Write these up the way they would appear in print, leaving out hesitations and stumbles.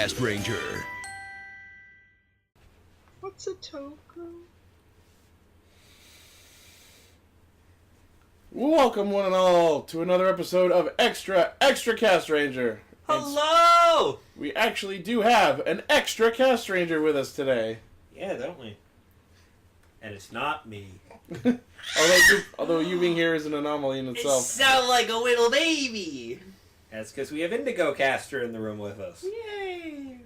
Castranger. What's a toku? Welcome one and all to another episode of Extra Castranger. Hello! We actually do have an extra Castranger with us today. Yeah, don't we? And it's not me. although you being here is an anomaly in itself. It sounds like a little baby! That's because we have Indigo Caster in the room with us. Yay!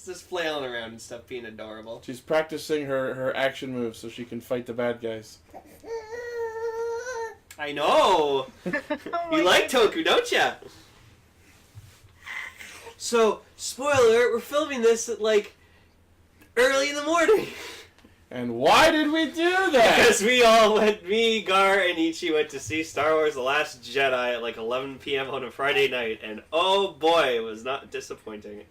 Just flailing around and stuff, being adorable. She's practicing her action moves so she can fight the bad guys. I know! You like Toku, don't ya? So, spoiler alert, we're filming this at, early in the morning. And why did we do that? Because we all went, me, Gar, and Ichi went to see Star Wars The Last Jedi at 11 p.m. on a Friday night, and oh boy, it was not disappointing.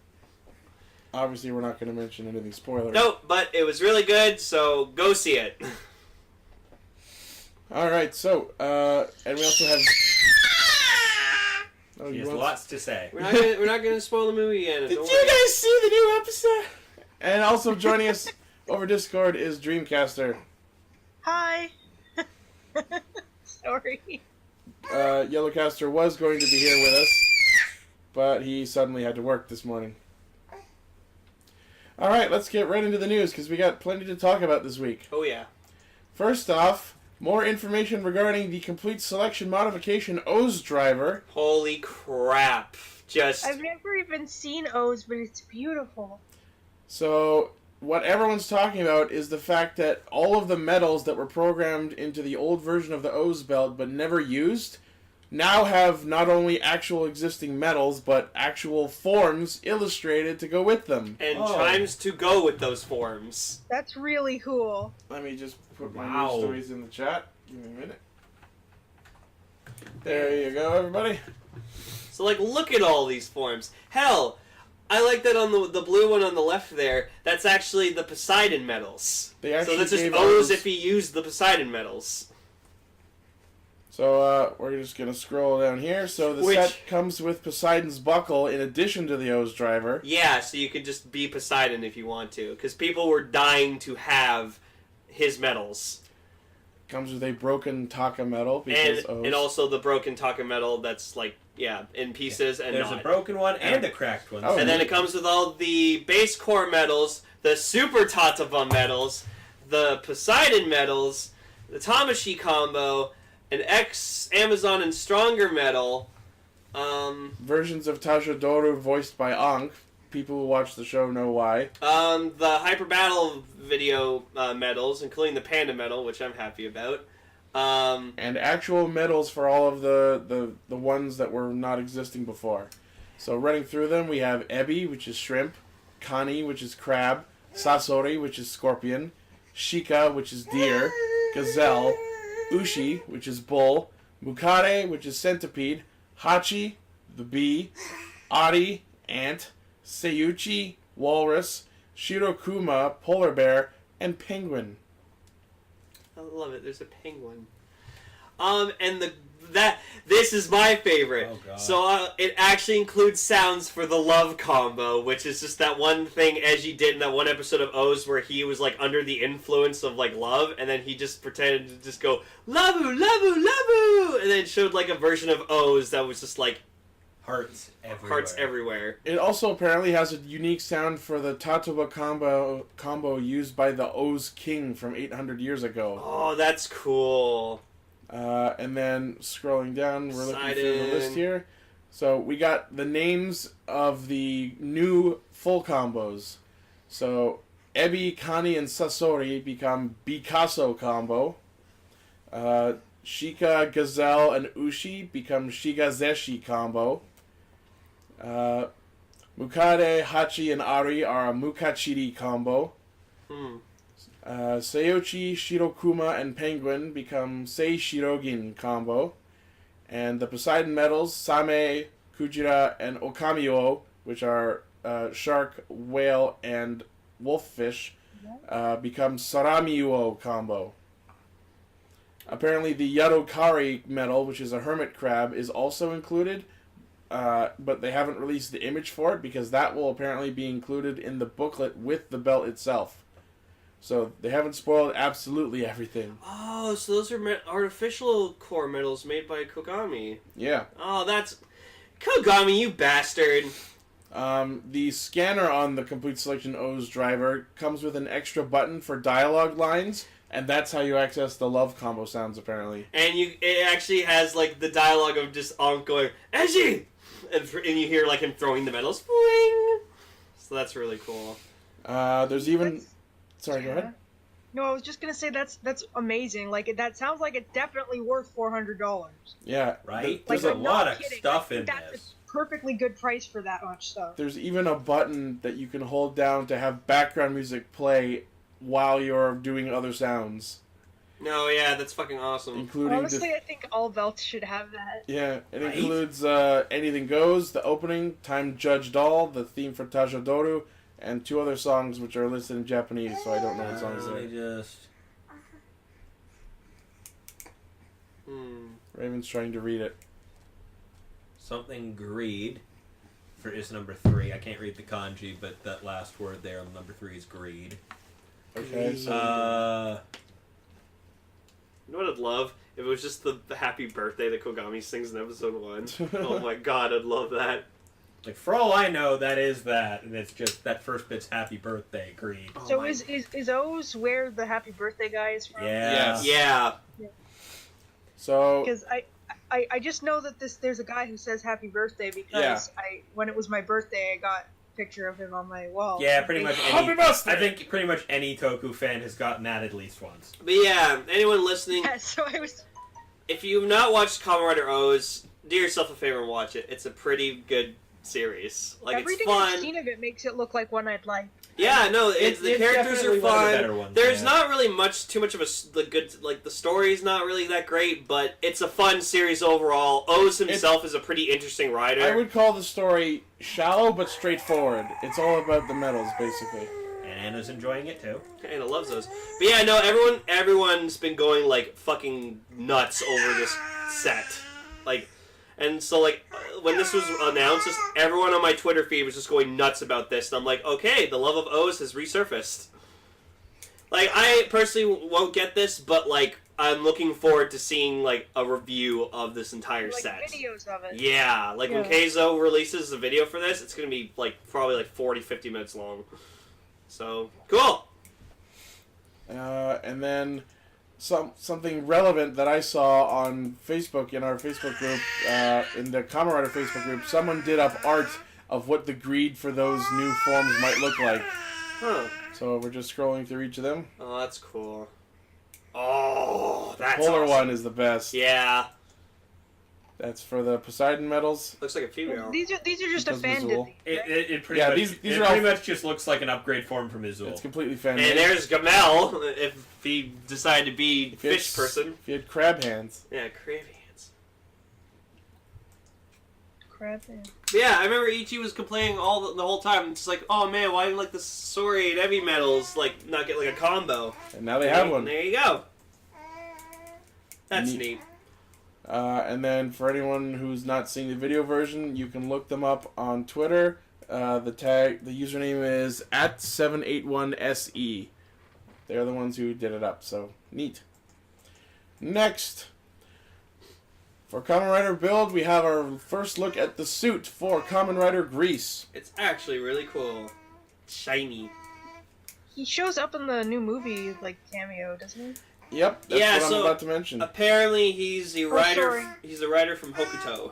Obviously, we're not going to mention anything spoiler. Nope, but it was really good, so go see it. Alright, so, and we also have... Oh, He has lots to say. We're not gonna spoil the movie again. Did you guys see the new episode? And also joining us over Discord is Dreamcaster. Hi. Sorry. Yellowcaster was going to be here with us, but he suddenly had to work this morning. Alright, let's get right into the news, because we got plenty to talk about this week. Oh yeah. First off, more information regarding the complete selection modification OOO driver. Holy crap. I've never even seen O's, but it's beautiful. So, what everyone's talking about is the fact that all of the medals that were programmed into the old version of the OOO belt but never used now have not only actual existing medals, but actual forms illustrated to go with them. And chimes to go with those forms. That's really cool. Let me just put my news stories in the chat. Give me a minute. There you go, everybody. So, look at all these forms. Hell, I like that on the blue one on the left there. That's actually the Poseidon medals. They actually so that's just gave O's us- if he used the Poseidon medals. So, we're just going to scroll down here. So, the set comes with Poseidon's buckle in addition to the OOO driver. Yeah, so you could just be Poseidon if you want to. Because people were dying to have his medals. Comes with a broken Taka medal. Because And also the broken Taka medal that's, in pieces and There's not. a broken one and a cracked one. Oh, And then it comes with all the base core medals, the Super Tatava medals, the Poseidon medals, the Tamashi combo, an X-Amazon and Stronger medal. Versions of Tajodoru voiced by Ankh. People who watch the show know why. The Hyper Battle video medals, including the Panda medal, which I'm happy about. And actual medals for all of the ones that were not existing before. So running through them, we have Ebi, which is shrimp, Kani, which is crab, Sasori, which is scorpion, Shika, which is deer, Gazelle, Ushi, which is bull, Mukare, which is centipede, Hachi, the bee, Ari, ant, Seiyuchi, walrus, Shirokuma, polar bear, and penguin. I love it. There's a penguin. And this is my favorite. Oh, God. So it actually includes sounds for the love combo, which is just that one thing Eiji did in that one episode of O's where he was under the influence of love, and then he just pretended to just go labu labu labu, and then showed a version of O's that was just Hearts everywhere. hearts everywhere. It also apparently has a unique sound for the Tatawa combo used by the O's King from 800 years ago. Oh, that's cool. And then scrolling down, we're looking through the Poseidon. list here. So we got the names of the new full combos. So Ebi, Kani, and Sasori become Bikaso combo. Shika, Gazelle, and Ushi become Shigazeshi combo. Mukade, Hachi, and Ari are a Mukachiri combo. Seiyuchi, Shirokuma, and Penguin become Sei Shirogin combo. And the Poseidon medals, Same, Kujira, and Okamio, which are shark, whale, and wolffish, become Saramiuo combo. Apparently the Yadokari medal, which is a hermit crab, is also included, but they haven't released the image for it because that will apparently be included in the booklet with the belt itself. So they haven't spoiled absolutely everything. Oh, so those are artificial core medals made by Kogami. Yeah. Oh, that's... Kogami, you bastard! The scanner on the Complete Selection O's driver comes with an extra button for dialogue lines, and that's how you access the love combo sounds, apparently. And it actually has, like, the dialogue of just Ankh going, Eiji! And you hear, like, him throwing the medals. Boing! So that's really cool. There's even... Sorry, go ahead. No, I was just gonna say that's amazing. Like that sounds like it's definitely worth $400. Yeah. Right? There's There's a a I'm lot not of kidding. stuff I in think that's this. a perfectly good price for that much stuff. There's even a button that you can hold down to have background music play while you're doing other sounds. No, yeah, that's fucking awesome. Including Honestly, I think all belts should have that. Yeah, it Right? includes Anything Goes, the opening, Time Judge Doll, the theme for Tajodoru, and 2 other songs which are listed in Japanese, so I don't know what songs Let me they're. just... Raven's trying to read it. Something greed is number 3. I can't read the kanji, but that last word there on number 3 is greed. Okay, so... You know what I'd love? If it was just the happy birthday that Kogami sings in episode 1. Oh my god, I'd love that. Like, for all I know, that is that, and it's just that first bit's happy birthday, greed. Oh So my- is O's where the happy birthday guy is from? Yeah. Yeah. So... Because I just know that there's a guy who says happy birthday because Yeah. when it was my birthday I got a picture of him on my wall. Yeah, pretty much Happy any... birthday! I think pretty much any Toku fan has gotten that at least once. But yeah, anyone listening, Yeah, so I was. if you've not watched Kamen Rider OOO, do yourself a favor and watch it. It's a pretty good series. Like, Everything it's fun. I've seen of it makes it look like one I'd like. Yeah, no, the It's characters are definitely one of the fun. better ones, There's yeah. not really too much of the good, like, the story's not really that great, but it's a fun series overall. O's himself is a pretty interesting rider. I would call the story shallow but straightforward. It's all about the medals, basically. And Anna's enjoying it too. Anna loves those. But yeah, no, everyone's been going, like, fucking nuts over this set. Like, and so, like, when this was announced, just everyone on my Twitter feed was just going nuts about this. And I'm like, okay, the love of O's has resurfaced. Like, I personally won't get this, but, like, I'm looking forward to seeing, like, a review of this entire Like set. videos of it. Yeah, like, when Yeah. Keizo releases a video for this, it's going to be, like, probably, like, 40, 50 minutes long. So, cool! And then something relevant that I saw on Facebook, in our Facebook group, in the Kamen Rider Facebook group, someone did up art of what the greed for those new forms might look like. Huh. So we're just scrolling through each of them. Oh, that's cool. Oh, that's Polar awesome. one is the best. Yeah. That's for the Poseidon medals. Looks like a female. These are just Because a fan Missoula. did. Right? It pretty Yeah, much, these it are pretty all- much just looks like an upgrade form from Izul. It's completely fan And made. there's Gamel, if he decided to be If you had fish s- person. If you had crab hands. Yeah, crab hands. Crap, man. But yeah, I remember Ichi was complaining all the whole time. It's like, oh man, why didn't like the Sori and Heavy metals like not get like a combo? And now they have one. There you go. That's Neat. neat. And then for anyone who's not seeing the video version, you can look them up on Twitter. The username is @781se. They're the ones who did it up, so neat. Next, for Kamen Rider Build, we have our first look at the suit for Kamen Rider Grease. It's actually really cool. Shiny. He shows up in the new movie like cameo, doesn't he? Yep, that's Yeah, what I'm so- about to mention. Apparently, he's a Oh, rider. sorry. He's a rider from Hokuto.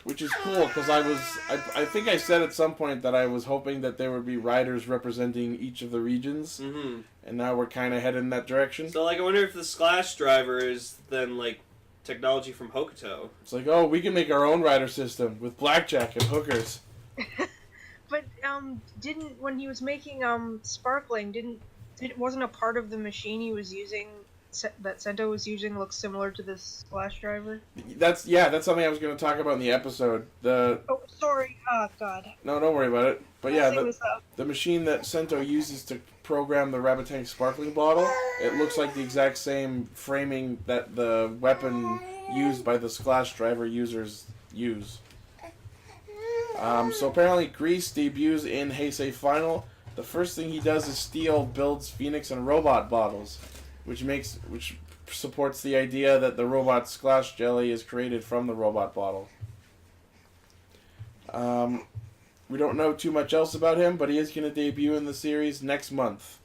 Which is cool, because I think I said at some point that I was hoping that there would be riders representing each of the regions, Mm-hmm. and now we're kind of headed in that direction. So, like, I wonder if the Splash driver is then like technology from Hokuto. It's like, oh, we can make our own rider system with blackjack and hookers. But didn't when he was making Sparkling, wasn't a part of the machine he was using that Sento was using look similar to this Splash driver? That's something I was going to talk about in the episode. Oh, sorry. Oh God. No, don't worry about it. But yeah, Messing this up. the machine that Sento uses to program the Rabbit Tank Sparkling bottle, it looks like the exact same framing that the weapon used by the Splash driver users use. So apparently Grease debuts in Heisei Final. The first thing he does is steal Build's Phoenix and Robot bottles, which supports the idea that the robot Splash Jelly is created from the robot bottle. We don't know too much else about him, but he is going to debut in the series next month.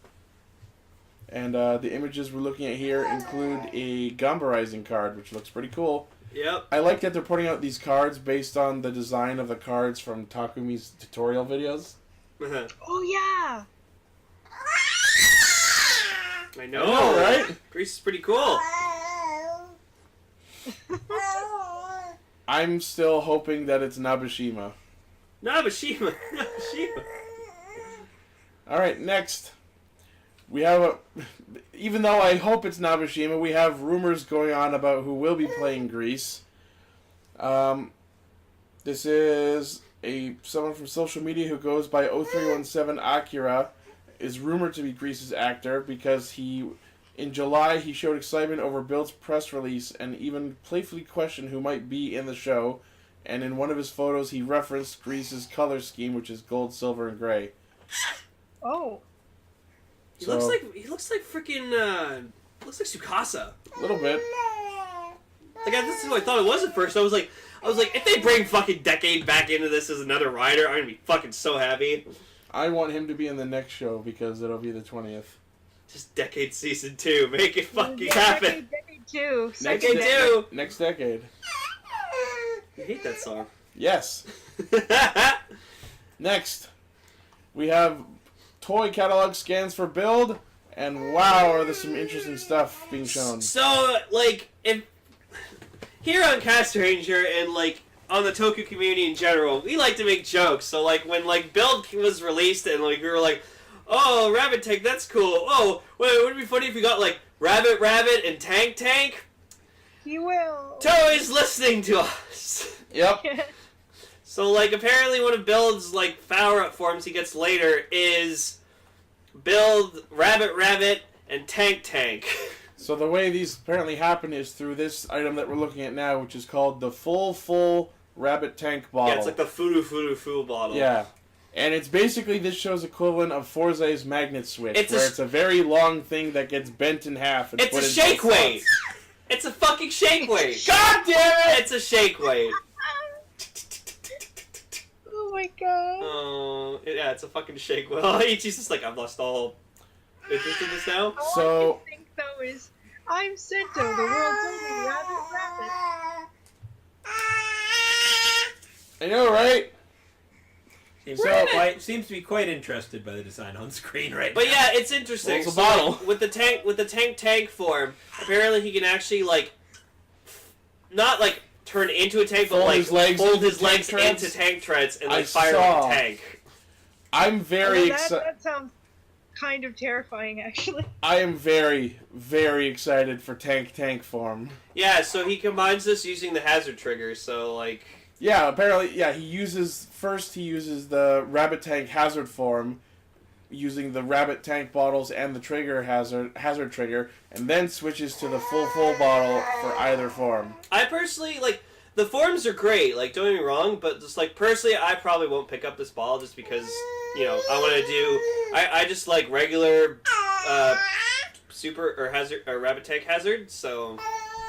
And the images we're looking at here include a Gambarizing card, which looks pretty cool. Yep. I like that they're putting out these cards based on the design of the cards from Takumi's tutorial videos. Oh yeah. I know, right? Grease is pretty cool. I'm still hoping that it's Nabashima. Nabashima. Alright, next. We have even though I hope it's Nabashima, we have rumors going on about who will be playing Grease. This is someone from social media who goes by 0317 Akira is rumored to be Grease's actor because in July he showed excitement over Build's press release and even playfully questioned who might be in the show. And in one of his photos, he referenced Grease's color scheme, which is gold, silver, and gray. Oh. He looks like freaking looks like Tsukasa. A little bit. Like this is what I thought it was at first. I was like, if they bring fucking Decade back into this as another rider, I'm gonna be fucking so happy. I want him to be in the next show because it'll be the 20th. Just Decade Season 2, make it fucking happen. Decade 2. Decade 2. Next decade. I hate that song. Yes. Next, we have toy catalog scans for Build, and wow, are there some interesting stuff being shown. So, like, if here on Castranger and, like, on the Toku community in general, we like to make jokes. So, like, when, like, Build was released and, like, we were like, oh, Rabbit Tank, that's cool. Oh, wait, wouldn't it be funny if we got, like, Rabbit and Tank? He will. Toei's listening to us. Yep. So, like, apparently one of Build's, like, power-up forms he gets later is Build, Rabbit, and Tank. So the way these apparently happen is through this item that we're looking at now, which is called the full Rabbit Tank bottle. Yeah, it's like the Foo bottle. Yeah. And it's basically this show's equivalent of Forze's magnet switch, It's it's a very long thing that gets bent in half and It's put a into shake slots. weight! It's a fucking shake weight! God damn it! It's a shake weight. Oh my god. Oh, yeah, it's a fucking shake weight. Oh, Ichi's just like, I've lost all interest in this now. All So- I can think though is, I'm Sento, the world's only rabbit. I know, right? Seems to be quite interested by the design on screen right But now. yeah, it's interesting. Well, it's a So, bottle. like, with the tank form, apparently he can actually like not like turn into a tank, but Fold like his legs fold into his tank legs treads? into tank treads and I like fire saw. like a tank. I'm very That excited. sounds kind of terrifying, actually. I am very, very excited for Tank form. Yeah, so he combines this using the hazard trigger. So like, Yeah, apparently, he uses the Rabbit Tank hazard form, using the Rabbit Tank bottles and the trigger hazard trigger, and then switches to the full bottle for either form. I personally like the forms are great. Like, don't get me wrong, but just like personally, I probably won't pick up this ball just because I want to do. I just like regular super or hazard or Rabbit Tank hazard. So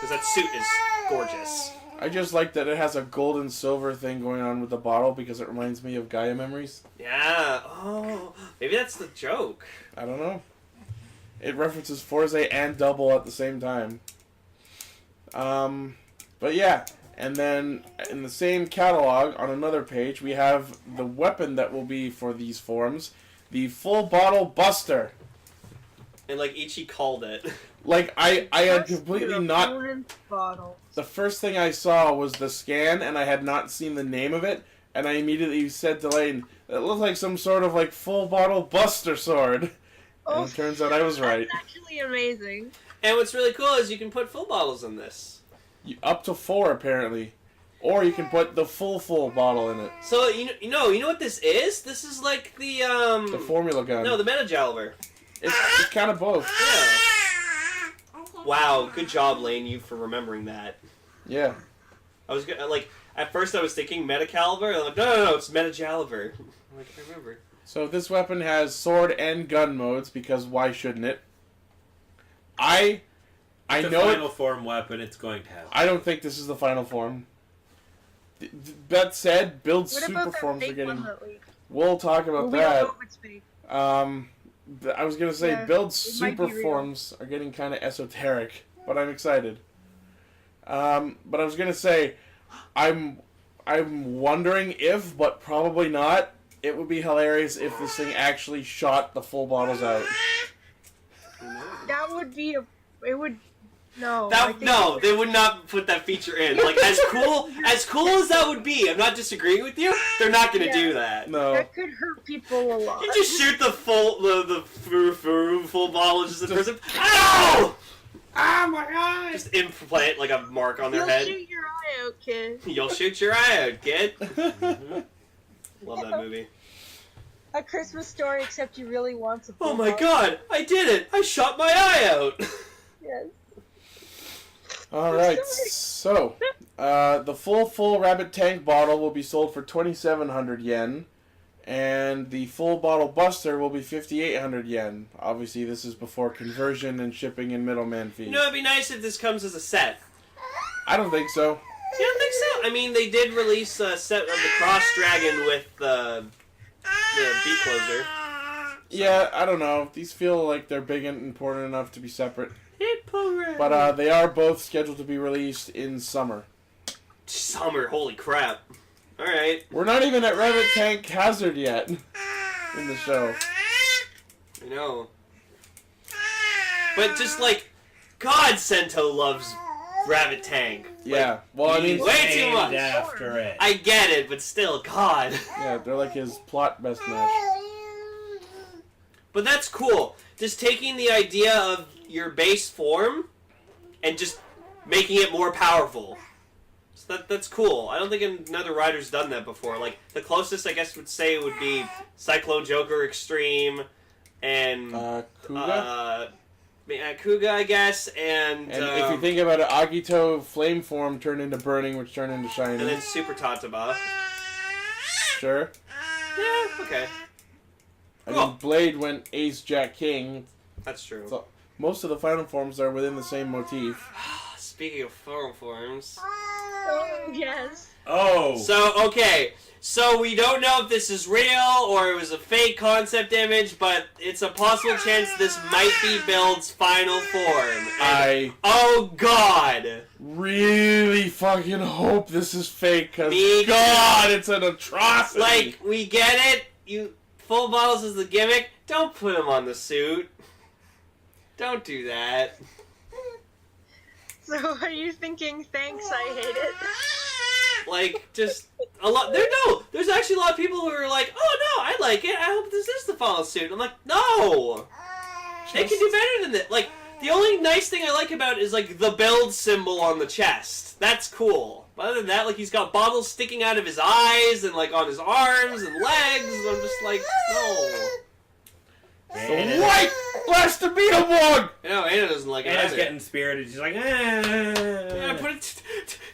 because that suit is gorgeous. I just like that it has a gold and silver thing going on with the bottle because it reminds me of Gaia Memories. Yeah. Oh, maybe that's the joke. I don't know. It references Forze and Double at the same time. But yeah, and then in the same catalog on another page we have the weapon that will be for these forms, the Full Bottle Buster. And like Ichi called it. Like I had Just completely your not. opponent's bottle. The first thing I saw was the scan, and I had not seen the name of it, and I immediately said to Lane, "It looked like some sort of like Full Bottle Buster sword." Oh, And it turns out I was right. That's actually amazing. And what's really cool is you can put full bottles in this. Up to 4 apparently, or you can put the full bottle in it. So you know what this is? This is like the The formula gun. no, the Metajalver. It's kind of both. Yeah. Wow, good job, Lane, you for remembering that. Yeah. I was gonna like At first I was thinking Metacaliber. I'm like, no, it's Metacaliber. I'm like, I remember. So this weapon has sword and gun modes because why shouldn't it? I It's a know final form weapon. It's going to have. I don't think this is the final form. That said, build What super about that forms are fake getting. one that leaked? We'll talk about Well, we that. don't know if it's fake. I was gonna say Yeah, build it might super be real. forms are getting kind of esoteric, but I'm excited. But I was gonna say, I'm wondering if, but probably not. It would be hilarious if this thing actually shot the full bottles out. That would be a. It would. No. I think No, it they would not put that feature in. Like, as cool as that would be, I'm not disagreeing with you, they're not going to do that. No. That could hurt people a lot. You just shoot the full bottle just the person. Ow! Oh my god! Just implant like a mark on their You'll head. shoot your eye out, kid. You'll shoot your eye out, kid. Love that movie. A Christmas Story, except you really want to. Oh my god, I did it! I shot my eye out! Yes. Alright, so, the full rabbit tank bottle will be sold for 2,700 yen, and the full bottle buster will be 5,800 yen. Obviously, this is before conversion and shipping and middleman fees. You know, it'd be nice if this comes as a set. I don't think so. You don't think so? I mean, they did release a set of the Cross Dragon with the beat closer. Yeah, I don't know. These feel like they're big and important enough to be separate. Hit program. But they are both scheduled to be released in summer. Summer, holy crap. Alright. We're not even at Rabbit Tank Hazard yet in the show. I know. But just like, God, Sento loves Rabbit Tank. Yeah, well, I mean, He's way too named much. after it. I get it, but still, God. yeah, they're like his plot best match. But that's cool. Just taking the idea of your base form and just making it more powerful. So that's cool. I don't think another rider's done that before. Like, the closest I guess would say would be Cyclone Joker Extreme and Kuga? Kuga, I guess, and If you think about it, Agito flame form turned into burning, which turned into shining. and then Super Tataba. Sure. Yeah, okay. I Cool. mean, Blade went Ace Jack King. That's true. So most of the final forms are within the same motif. Speaking of forms. Oh, yes. Oh. So, okay. So, we don't know if this is real or it was a fake concept image, but it's a possible chance this might be Build's final form. And, oh, God! Really fucking hope this is fake, because Me too. God, it's an atrocity. Like, we get it. You full bottles is the gimmick. Don't put him on the suit. Don't do that. So, are you thinking, thanks, I hate it? Like, just a lot. There's actually a lot of people who are like, oh no, I like it. I hope this is the final suit. I'm like, no, they can do better than that. Like, the only nice thing I like about it is like the build symbol on the chest. That's cool. But other than that, like he's got bottles sticking out of his eyes and like on his arms and legs. And I'm just like, no. The white blaster Beetleborg! You know, Anna doesn't like it Anna's either. getting spirited. She's like, Yeah, put it.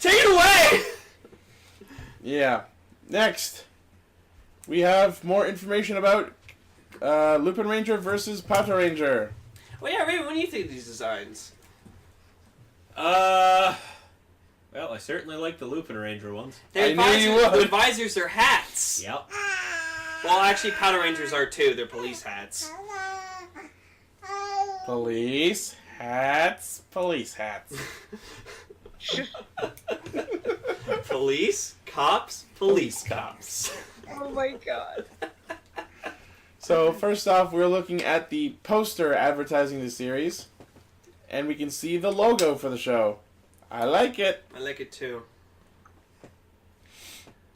Take it away. Yeah. Next, we have more information about Lupinranger versus Patranger. Well, yeah, Raven, what do you think of these designs? Well, I certainly like the Lupinranger ones. Their I knew you would. the advisors are hats. Yep. Well, actually, Patrangers are too. They're police hats. Police hats. Police hats. Police, cops, police cops. Oh my god. So first off, we're looking at the poster advertising the series, and we can see the logo for the show. I like it. I like it too.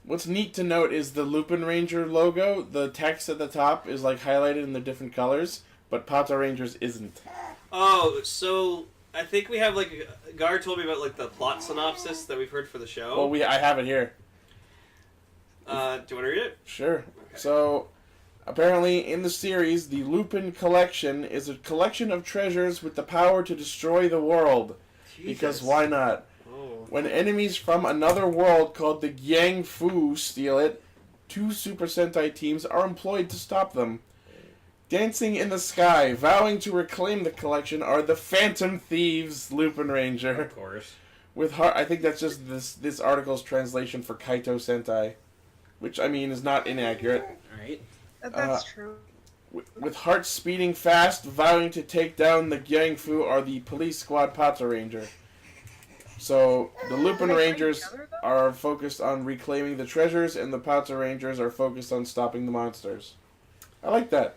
What's neat to note is the Lupinranger logo. The text at the top is like highlighted in the different colors, but Patranger's isn't. Oh, so I think we have like Gar told me about like the plot synopsis that we've heard for the show. Well, I have it here. Do you want to read it? Sure. Okay. So, apparently in the series, the Lupin Collection is a collection of treasures with the power to destroy the world. Because Jesus. why not? Oh. When enemies from another world called the Yang Fu steal it, 2 Super Sentai teams are employed to stop them. Dancing in the sky, vowing to reclaim the collection, are the Phantom Thieves, Lupinranger. Of course. With heart, I think that's just this article's translation for Kaito Sentai, which I mean is not inaccurate. Alright. That's true. With hearts speeding fast, vowing to take down the Yang Fu, are the police squad Patranger. So the Lupinrangers are focused on reclaiming the treasures, and the Patrangers are focused on stopping the monsters. I like that.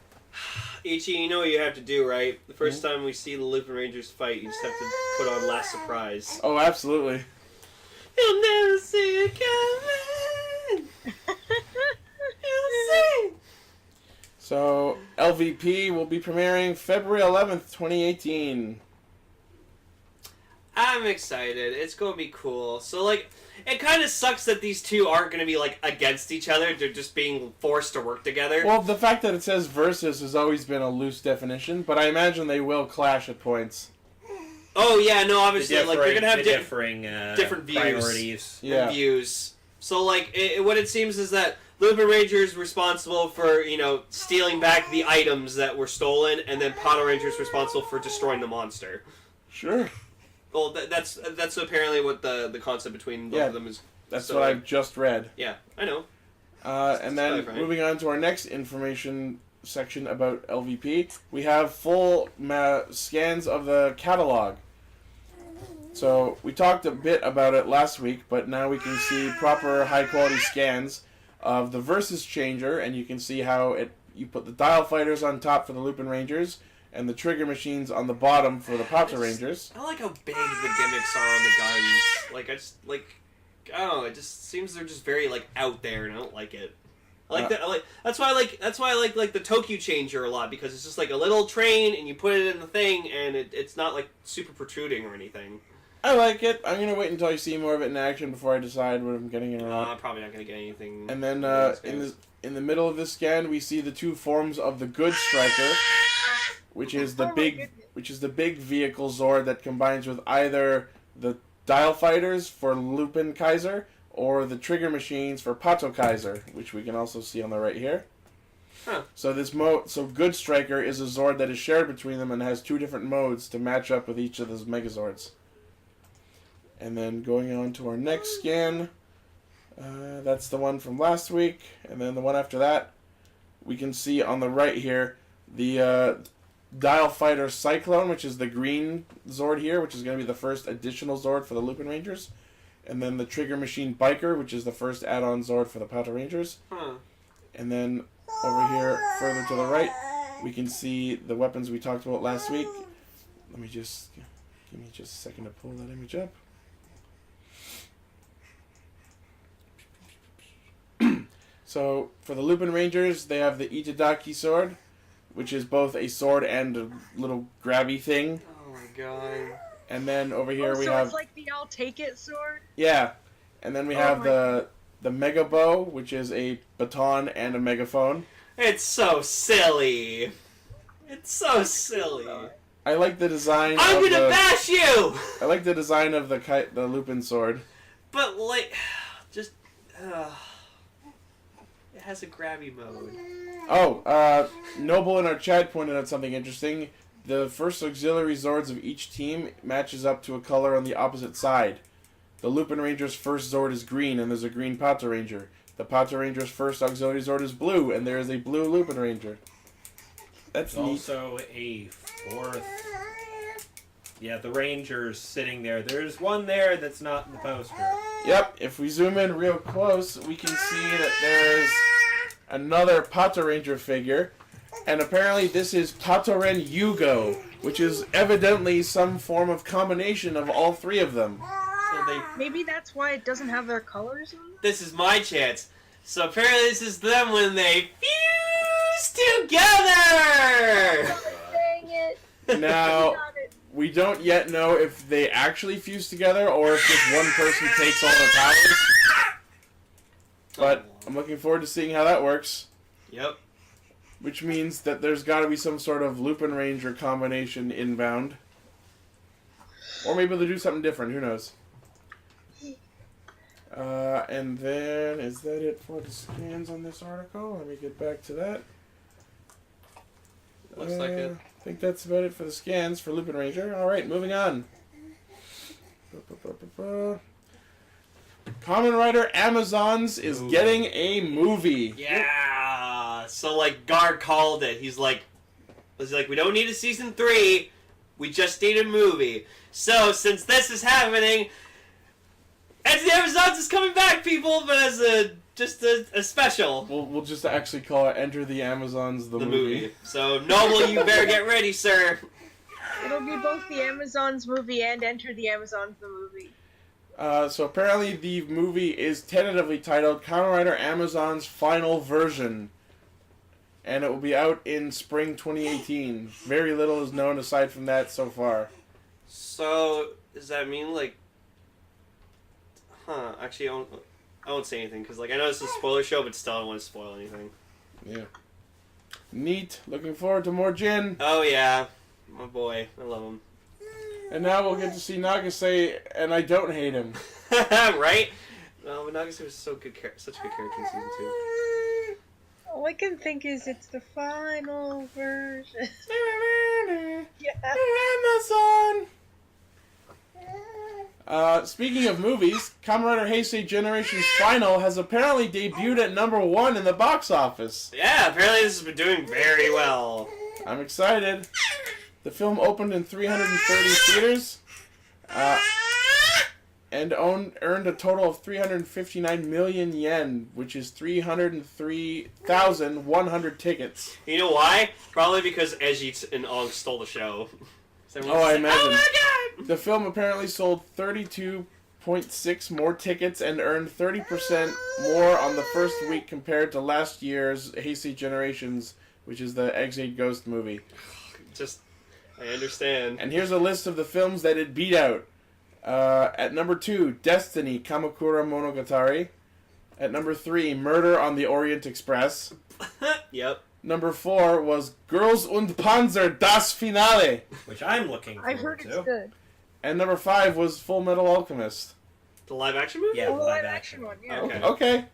Ichi, you know what you have to do, right? The first time we see the Lupinrangers fight, you just have to put on Last Surprise. Oh, absolutely. You'll never see it coming. You'll see. So LVP will be premiering February 11th, 2018. I'm excited. It's gonna be cool. So, like, it kind of sucks that these two aren't gonna be, like, against each other. They're just being forced to work together. Well, the fact that it says versus has always been a loose definition, but I imagine they will clash at points. Oh, yeah, no, obviously, like, they're gonna have differing views. priorities. Yeah. Views. So, like, what it seems is that Lupinranger is responsible for, you know, stealing back the items that were stolen, and then Patranger is responsible for destroying the monster. Sure. Well, that's apparently what the concept between both of them is. That's so, what like, I've just read. Yeah, I know. And then Right. moving on to our next information section about LVP, we have full scans of the catalog. So we talked a bit about it last week, but now we can see proper high quality scans of the Versus Changer, and you can see how you put the dial fighters on top for the Lupinrangers, and the trigger machines on the bottom for the Patrangers. I like how big the gimmicks are on the guns. Like, I don't know. It just seems they're just very, like, out there, and I don't like it. I like that. That's why I like the Tokyo Changer a lot, because it's just like a little train, and you put it in the thing, and it's not like super protruding or anything. I like it. I'm gonna wait until I see more of it in action before I decide what I'm getting in or not. I'm probably not gonna get anything. And then in the middle of this scan, we see the 2 forms of the Good Striker, which is the big vehicle Zord that combines with either the dial fighters for Lupin Kaiser or the trigger machines for Pato Kaiser, which we can also see on the right here. Huh. So so Good Striker is a Zord that is shared between them and has 2 different modes to match up with each of those Megazords. And then going on to our next scan, that's the one from last week, and then the one after that, we can see on the right here the Dial Fighter Cyclone, which is the green Zord here, which is going to be the first additional Zord for the Lupinrangers, and then the Trigger Machine Biker, which is the first add-on Zord for the Patrangers. Huh. And then over here, further to the right, we can see the weapons we talked about last week. Let me just give me just a second to pull that image up. So for the Lupinrangers, they have the Itadaki sword, which is both a sword and a little grabby thing. Oh my god. And then over here we so have it's like the I'll take it sword? yeah, and then we have the Mega Bow, which is a baton and a megaphone. It's so silly. It's so silly. I like the design. I'm gonna bash you. I like the design of the Lupin sword. But like, just it has a grabby mode. Oh, Noble in our chat pointed out something interesting. The first auxiliary Zords of each team matches up to a color on the opposite side. The Lupinranger's first Zord is green, and there's a green Patranger. The Patranger's first auxiliary Zord is blue, and there is a blue Lupinranger. That's There's neat. also a 4th. Yeah, the Ranger's sitting there. There's one there that's not in the poster. Yep, if we zoom in real close, we can see that there's another Patranger figure, and apparently this is Patoren Yugo, which is evidently some form of combination of all 3 of them. So Maybe that's why it doesn't have their colors on it? this is my chance. So apparently this is them when they fuse together. Dang it! Now, we don't yet know if they actually fuse together or if just one person takes all the powers. But I'm looking forward to seeing how that works. Yep. Which means that there's got to be some sort of Lupinranger combination inbound. Or maybe they'll do something different, who knows. And then, is that it for the scans on this article? Let me get back to that. Looks like it. I think that's about it for the scans for Lupinranger. Alright, moving on. Kamen Rider Amazons is getting a movie. Yeah. So like Gar called it. He's like, we don't need a season 3. We just need a movie. So since this is happening, Enter the Amazons is coming back, people, but as a special. We'll just actually call it Enter the Amazons the movie. So Noble, you better get ready, sir. It'll be both the Amazons movie and Enter the Amazons the movie. So apparently the movie is tentatively titled Kamen Rider Amazons Final Version. And it will be out in spring 2018. Very little is known aside from that so far. So, does that mean, like... Actually, I won't say anything, because, like, I know it's a spoiler show, but still I don't want to spoil anything. Yeah. Neat. Looking forward to more Jin. Oh, yeah. My boy. I love him. And now we'll get to see Nagase, and I don't hate him. Right? No, but Nagase was such a good character in season 2. All I can think is it's the final version. Yeah. Amazon! Speaking of movies, Kamen Rider Heisei Generations Final has apparently debuted at #1 in the box office. Yeah, apparently this has been doing very well. I'm excited. The film opened in 330 theaters and earned a total of 359 million yen, which is 303,100 tickets. You know why? Probably because Ejit and Ong stole the show. I imagine. Oh my god! The film apparently sold 32.6 more tickets and earned 30% more on the first week compared to last year's Heisei Generations, which is the Exit Ghost movie. I understand. And here's a list of the films that it beat out. At #2, Destiny Kamakura Monogatari. At #3, Murder on the Orient Express. Yep. #4 was Girls und Panzer Das Finale. Which I'm looking forward I heard to. it's good. And #5 was Full Metal Alchemist. The live action movie? Yeah, Oh, the live live action action. one, yeah. Okay. Okay.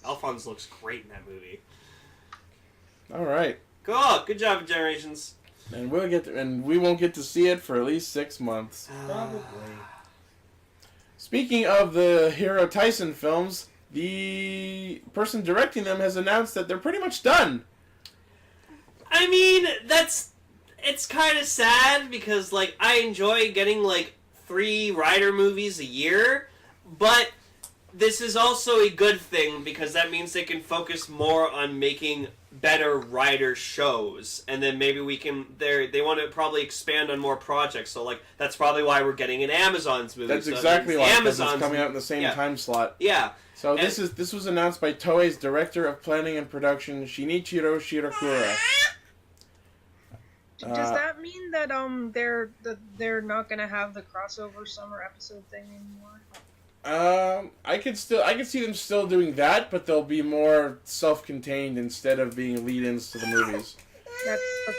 Alphonse looks great in that movie. Alright. Cool. Good job, Generations. And we won't get to see it for at least 6 months. Probably. Speaking of the Hero Tyson films, the person directing them has announced that they're pretty much done. I mean, it's kind of sad because, like, I enjoy getting, like, 3 Rider movies a year, but this is also a good thing because that means they can focus more on making better Rider shows, and then maybe they want to probably expand on more projects, so, like, that's probably why we're getting an Amazons movie. That's so exactly why, because it's Amazons coming out in the same time slot. Yeah. So this was announced by Toei's Director of Planning and Production, Shinichiro Shirakura. Does that mean that they're not gonna have the crossover summer episode thing anymore? I could see them still doing that, but they'll be more self-contained instead of being lead-ins to the movies. That's fair.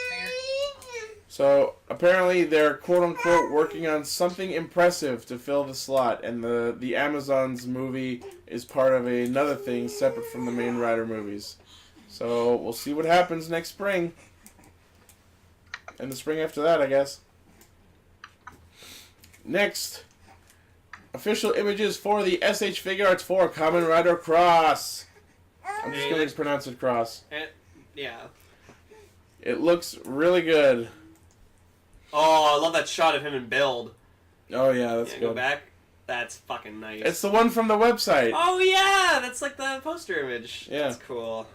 So apparently they're quote-unquote working on something impressive to fill the slot, and the Amazons movie is part of another thing separate from the main Rider movies. So we'll see what happens next spring. And the spring after that, I guess. Next, official images for the SH Figure Arts 4 Kamen Rider Cross. I'm just going to pronounce it Cross. Yeah. It looks really good. Oh, I love that shot of him in build. Oh yeah, that's good. Go back. That's fucking nice. It's the one from the website. Oh yeah, that's like the poster image. Yeah. That's cool.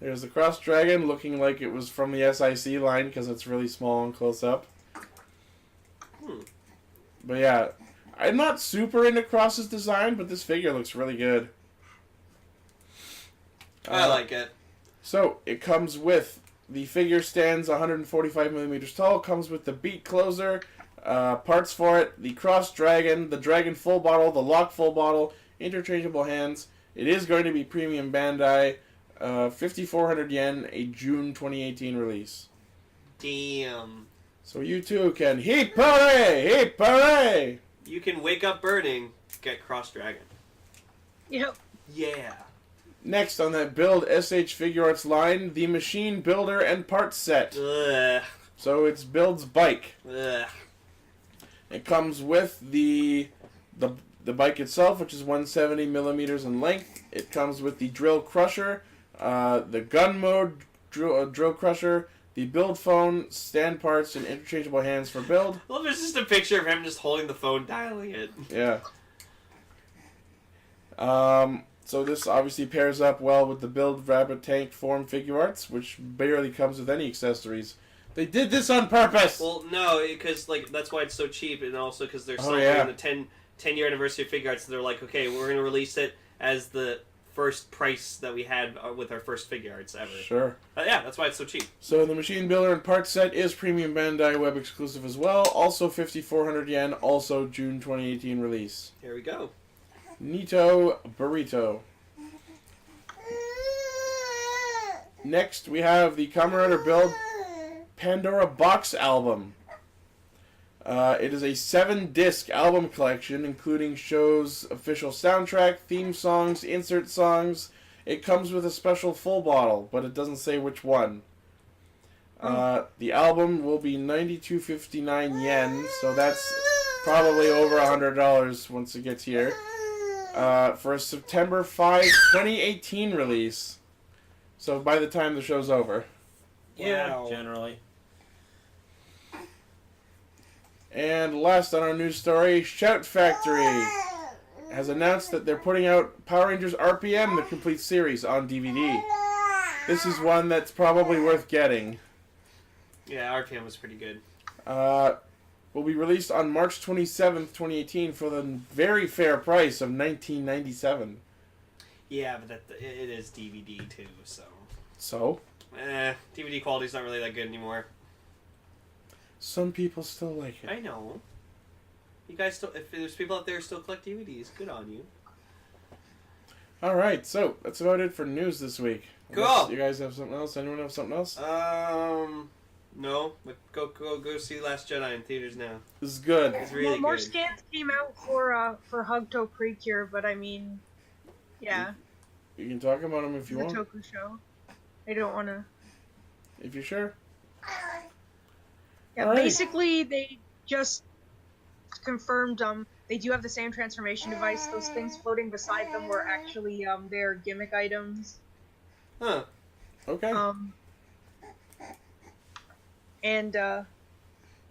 There's the Cross Dragon looking like it was from the SIC line because it's really small and close up. But yeah, I'm not super into Cross's design, but this figure looks really good. I like it. So, it comes with, the figure stands 145 millimeters tall, comes with the beat closer, parts for it, the Cross Dragon, the Dragon full bottle, the Lock full bottle, interchangeable hands. It is going to be premium Bandai, 5,400 yen, a June 2018 release. Damn. So you too can hip hooray! You can wake up burning. forget Cross Dragon. Yep. Yeah. Next on that Build SH Figure Arts line, the Machine Builder and Parts Set. Ugh. So it's Build's bike. Ugh. It comes with the bike itself, which is 170 millimeters in length. It comes with the drill crusher, the gun mode drill crusher, the build phone, stand parts, and interchangeable hands for build. I love there's just a picture of him just holding the phone, dialing it. Yeah. So this obviously pairs up well with the Build Rabbit Tank form figure arts, which barely comes with any accessories. They did this on purpose! Well, no, because like that's why it's so cheap, and also because they're Oh, celebrating yeah. the 10-year anniversary of Figure Arts. So they're like, okay, we're going to release it as the first price that we had with our first Figure Arts ever. Sure. Yeah, that's why it's so cheap. So the Machine Builder and Parts Set is premium Bandai web exclusive as well. Also 5,400 yen, also June 2018 release. Here we go. Nito Burrito. Next, we have the Kamen Rider Build Pandora Box Album. It is a 7-disc album collection, including show's official soundtrack, theme songs, insert songs. It comes with a special full bottle, but it doesn't say which one. The album will be 92.59 yen, so that's probably over $100 once it gets here. For a September 5, 2018 release. So by the time the show's over. Yeah, Wow. generally. And last on our news story, Shout Factory has announced that they're putting out Power Rangers RPM, the complete series, on DVD. This is one that's probably worth getting. Yeah, RPM was pretty good. Will be released on March 27th, 2018 for the very fair price of $19.97. Yeah, but it is DVD too, so. So, DVD quality's not really that good anymore. some people still like it. I know. You guys still, if there's people out there who still collect DVDs, good on you. Alright, so that's about it for news this week. Cool. Unless you guys have something else? Anyone have something else? No, but go see Last Jedi in theaters now. This is good. It's really More good. scans came out for Hugto Precure, but I mean, yeah, You can talk about them if you the want. Toku show. I don't want to. If you're sure. Yeah, Alrighty. basically they just confirmed they do have the same transformation device. Those things floating beside them were actually their gimmick items. Huh. Okay. And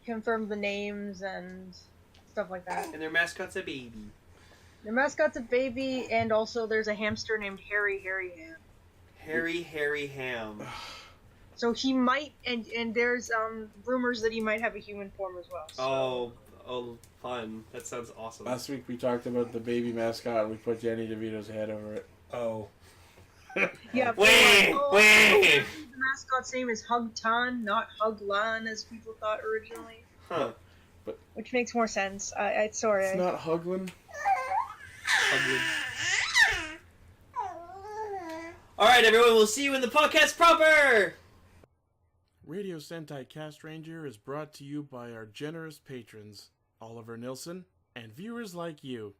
confirmed the names and stuff like that. And their mascot's a baby. Their mascot's a baby, and also there's a hamster named Harry Ham. Harry Ham. So he might, and there's rumors that he might have a human form as well. So. Oh, fun. That sounds awesome. Last week we talked about the baby mascot and we put Danny DeVito's head over it. Oh. Yeah. Wait. The mascot's name is Hugtan, not Huglan, as people thought originally. Huh. Which makes more sense. Sorry. It's not Huglin. Alright, everyone, we'll see you in the podcast proper! Radio Sentai Castranger is brought to you by our generous patrons, Oliver Nilsson, and viewers like you.